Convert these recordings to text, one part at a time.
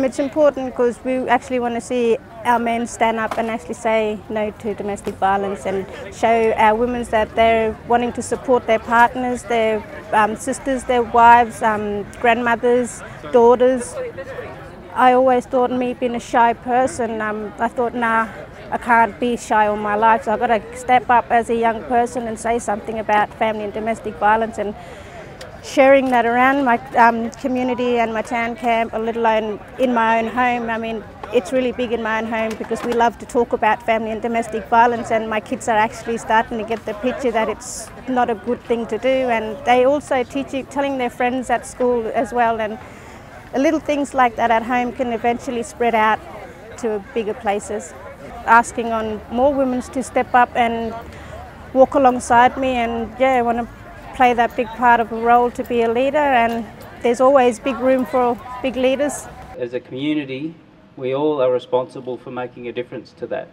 It's important because we actually want to see our men stand up and actually say no to domestic violence and show our women that they're wanting to support their partners, their sisters, their wives, grandmothers, daughters. I always thought, me being a shy person, I thought, nah, I can't be shy all my life, so I've got to step up as a young person and say something about family and domestic violence, and sharing that around my community and my town camp, let alone in my own home. I mean, it's really big in my own home because we love to talk about family and domestic violence, and my kids are actually starting to get the picture that it's not a good thing to do, and they also telling their friends at school as well, and little things like that at home can eventually spread out to bigger places. Asking on more women to step up and walk alongside me, and I want to play that big part of a role to be a leader, and there's always big room for big leaders. As a community, we all are responsible for making a difference to that.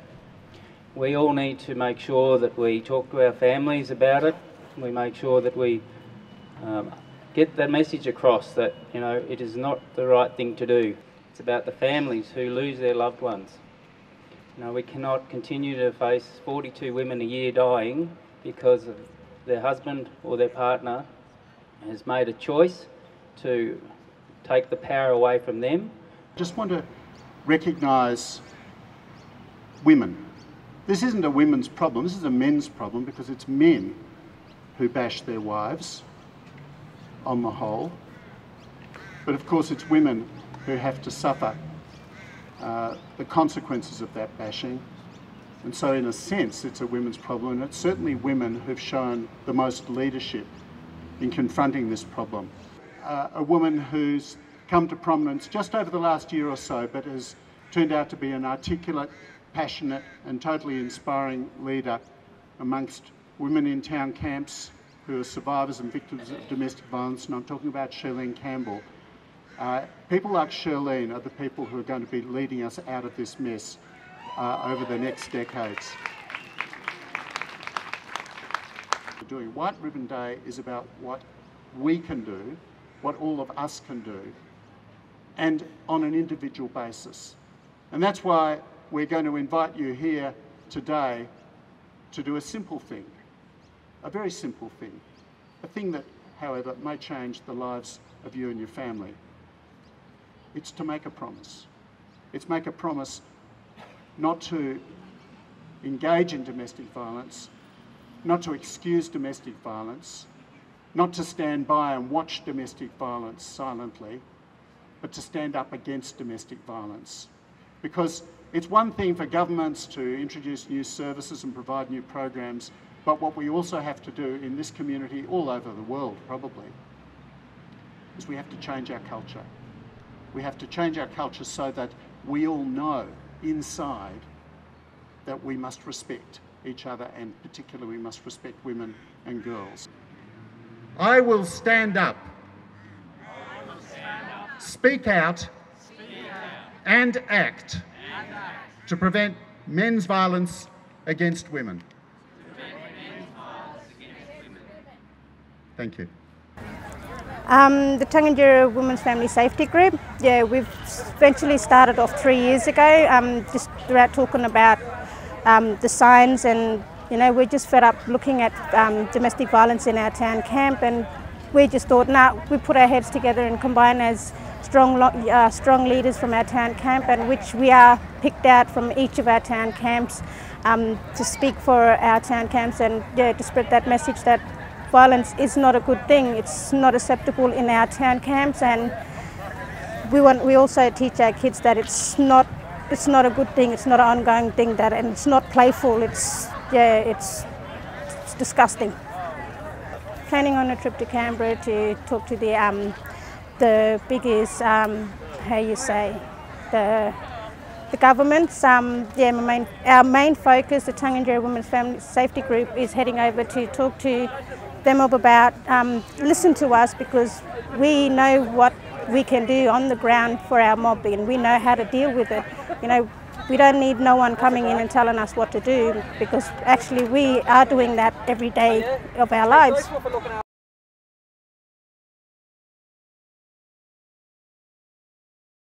We all need to make sure that we talk to our families about it. We make sure that we get the message across that, you know, it is not the right thing to do. It's about the families who lose their loved ones. You know, we cannot continue to face 42 women a year dying because of their husband or their partner has made a choice to take the power away from them. I just want to recognise women. This isn't a women's problem, this is a men's problem, because it's men who bash their wives on the whole. But of course it's women who have to suffer the consequences of that bashing. And so in a sense it's a women's problem, and it's certainly women who've shown the most leadership in confronting this problem. A woman who's come to prominence just over the last year or so, but has turned out to be an articulate, passionate and totally inspiring leader amongst women in town camps who are survivors and victims of domestic violence, and I'm talking about Shirleen Campbell. People like Shirleen are the people who are going to be leading us out of this mess over the next decades. Doing White Ribbon Day is about what we can do, what all of us can do, and on an individual basis. And that's why we're going to invite you here today to do a simple thing, a very simple thing, a thing that, however, may change the lives of you and your family. It's to make a promise. It's make a promise not to engage in domestic violence, not to excuse domestic violence, not to stand by and watch domestic violence silently, but to stand up against domestic violence. Because it's one thing for governments to introduce new services and provide new programs, but what we also have to do in this community, all over the world probably, is we have to change our culture. We have to change our culture so that we all know inside that we must respect each other, and particularly we must respect women and girls. I will stand up, speak out, and act to prevent men's violence against women. Thank you. The Tangentyere Women's Family Safety Group, we've eventually started off 3 years ago, just throughout talking about the signs, and we're just fed up looking at domestic violence in our town camp, and we just thought, we put our heads together and combine as strong leaders from our town camp, and which we are picked out from each of our town camps to speak for our town camps, and to spread that message that violence is not a good thing. It's not acceptable in our town camps, and we also teach our kids that it's not a good thing. It's not an ongoing thing, and it's not playful. It's disgusting. Planning on a trip to Canberra to talk to the biggest, the governments. Our main focus, the Tangentyere Women's Family Safety Group, is heading over to talk to them about, listen to us, because we know what we can do on the ground for our mob, and we know how to deal with it. We don't need no one coming in and telling us what to do, because actually we are doing that every day of our lives.